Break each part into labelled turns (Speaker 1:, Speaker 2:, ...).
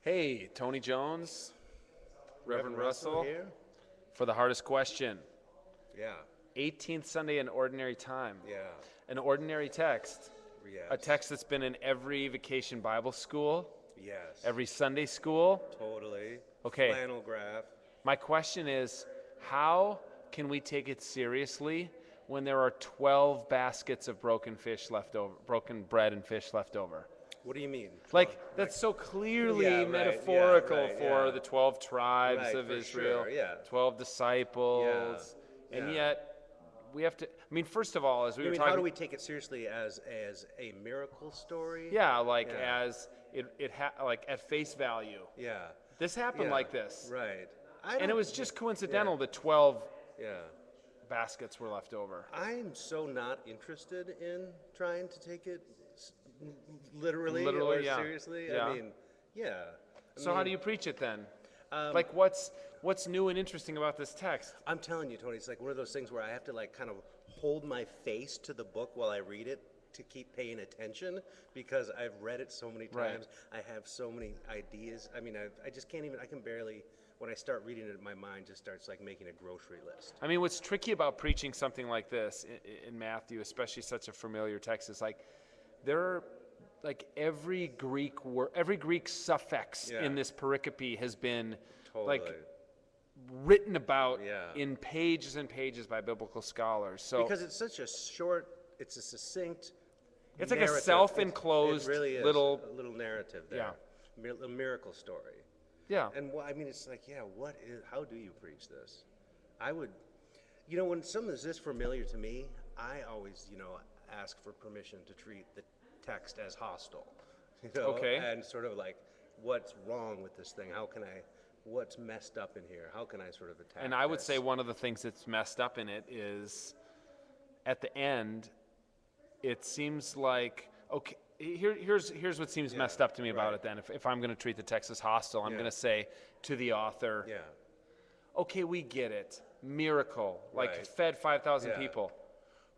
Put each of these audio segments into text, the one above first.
Speaker 1: Hey, Tony Jones, Reverend Russell,
Speaker 2: here.
Speaker 1: for the hardest question.
Speaker 2: Yeah.
Speaker 1: 18th Sunday in Ordinary Time.
Speaker 2: Yeah.
Speaker 1: An ordinary text.
Speaker 2: Yes.
Speaker 1: A text that's been in every vacation Bible school,
Speaker 2: Yes.
Speaker 1: every Sunday school.
Speaker 2: Totally.
Speaker 1: Okay.
Speaker 2: Flannel graph.
Speaker 1: My question is, how can we take it seriously when there are 12 baskets of broken bread and fish left over?
Speaker 2: What do you mean?
Speaker 1: Like, that's so clearly
Speaker 2: Yeah, right,
Speaker 1: metaphorical
Speaker 2: yeah, right,
Speaker 1: for
Speaker 2: yeah.
Speaker 1: the 12 tribes
Speaker 2: Right,
Speaker 1: of
Speaker 2: for
Speaker 1: Israel,
Speaker 2: sure, yeah.
Speaker 1: 12 disciples,
Speaker 2: Yeah,
Speaker 1: and
Speaker 2: yeah.
Speaker 1: yet we have to, first of all, as we
Speaker 2: I
Speaker 1: were
Speaker 2: mean,
Speaker 1: talking...
Speaker 2: how do we take it seriously as a miracle story?
Speaker 1: Yeah, like
Speaker 2: Yeah.
Speaker 1: as, like at face value.
Speaker 2: Yeah.
Speaker 1: This happened
Speaker 2: Yeah.
Speaker 1: like this.
Speaker 2: Right.
Speaker 1: And it was just coincidental
Speaker 2: Yeah.
Speaker 1: that 12
Speaker 2: Yeah.
Speaker 1: baskets were left over.
Speaker 2: I'm so not interested in trying to take it literally
Speaker 1: Literally,
Speaker 2: or
Speaker 1: yeah.
Speaker 2: seriously.
Speaker 1: Yeah.
Speaker 2: I mean, yeah.
Speaker 1: So how do you preach it then?
Speaker 2: Um,
Speaker 1: What's new and interesting about this text?
Speaker 2: I'm telling you, Tony, it's like one of those things where I have to like kind of hold my face to the book while I read it to keep paying attention because I've read it so many
Speaker 1: Right.
Speaker 2: times. I have so many ideas. I mean, I just can't even, I can barely, when I start reading it, my mind just starts like making a grocery list.
Speaker 1: I mean, what's tricky about preaching something like this in Matthew, especially such a familiar text, is like there are like every Greek suffix
Speaker 2: Yeah.
Speaker 1: in this pericope has been
Speaker 2: Totally.
Speaker 1: like written about
Speaker 2: Yeah.
Speaker 1: in pages and pages by biblical scholars. So
Speaker 2: Because it's such a short, it's a succinct
Speaker 1: it's like a
Speaker 2: narrative.
Speaker 1: self-enclosed
Speaker 2: It really is
Speaker 1: little...
Speaker 2: a little narrative there. A miracle story.
Speaker 1: Yeah.
Speaker 2: And I mean, it's like, yeah, how do you preach this? I would, when something is this familiar to me, I always, ask for permission to treat the text as hostile.
Speaker 1: Okay.
Speaker 2: And sort of like, what's wrong with this thing? What's messed up in here? How can I sort of attack
Speaker 1: And I would
Speaker 2: this?
Speaker 1: say one of the things that's messed up in it is at the end, it seems like, okay, here's what seems messed up to me about
Speaker 2: right.
Speaker 1: it then. If I'm going to treat the text as hostile, I'm
Speaker 2: Yeah.
Speaker 1: going to say to the author,
Speaker 2: Yeah.
Speaker 1: okay, we get it. Miracle, like
Speaker 2: Right.
Speaker 1: fed 5,000
Speaker 2: Yeah.
Speaker 1: people.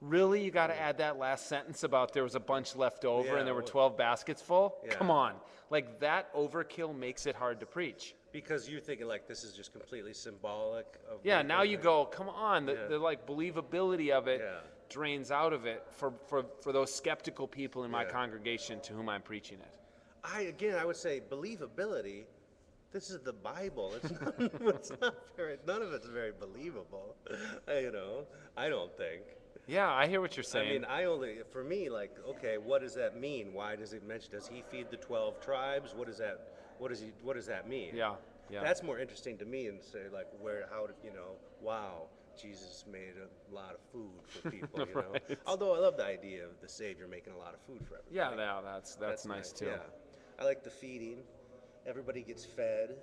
Speaker 1: Really, you got to add that last sentence about there was a bunch left over
Speaker 2: Yeah,
Speaker 1: and there were
Speaker 2: well-
Speaker 1: 12 baskets full?
Speaker 2: Yeah.
Speaker 1: Come on. Like that overkill makes it hard to preach.
Speaker 2: Because you're thinking like this is just completely symbolic of.
Speaker 1: Yeah,
Speaker 2: what
Speaker 1: now
Speaker 2: they're
Speaker 1: you
Speaker 2: doing.
Speaker 1: go, come on,
Speaker 2: Yeah.
Speaker 1: the like believability of it
Speaker 2: Yeah.
Speaker 1: drains out of it for those skeptical people in my
Speaker 2: Yeah.
Speaker 1: congregation to whom I'm preaching it.
Speaker 2: I would say believability. This is the Bible. It's not very. None of it's very believable. I don't think.
Speaker 1: Yeah, I hear what you're saying.
Speaker 2: I mean, for me, like, okay, what does that mean? Why does it mention? Does he feed the 12 tribes? What does that mean?
Speaker 1: Yeah, yeah.
Speaker 2: That's more interesting to me, and say like, wow, Jesus made a lot of food for people.
Speaker 1: Right.
Speaker 2: Although I love the idea of the Savior making a lot of food for everybody.
Speaker 1: Yeah, that's nice too.
Speaker 2: Yeah, I like the feeding. Everybody gets fed.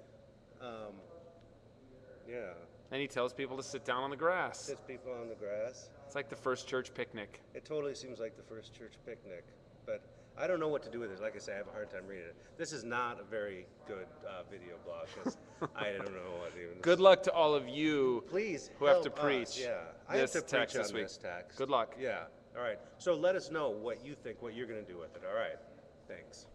Speaker 2: Yeah.
Speaker 1: And he tells people to sit down on the grass.
Speaker 2: Sits people on the grass.
Speaker 1: It's like the first church picnic.
Speaker 2: It totally seems like the first church picnic, but I don't know what to do with this. Like I say, I have a hard time reading it. This is not a very good video blog because I don't know what even.
Speaker 1: Good luck to all of you
Speaker 2: Please
Speaker 1: who have to
Speaker 2: help us.
Speaker 1: preach
Speaker 2: Yeah, I have
Speaker 1: this
Speaker 2: to
Speaker 1: text
Speaker 2: preach
Speaker 1: this
Speaker 2: on
Speaker 1: week.
Speaker 2: this text.
Speaker 1: Good luck.
Speaker 2: Yeah. All right. So let us know what you think, what you're going to do with it. All right. Thanks.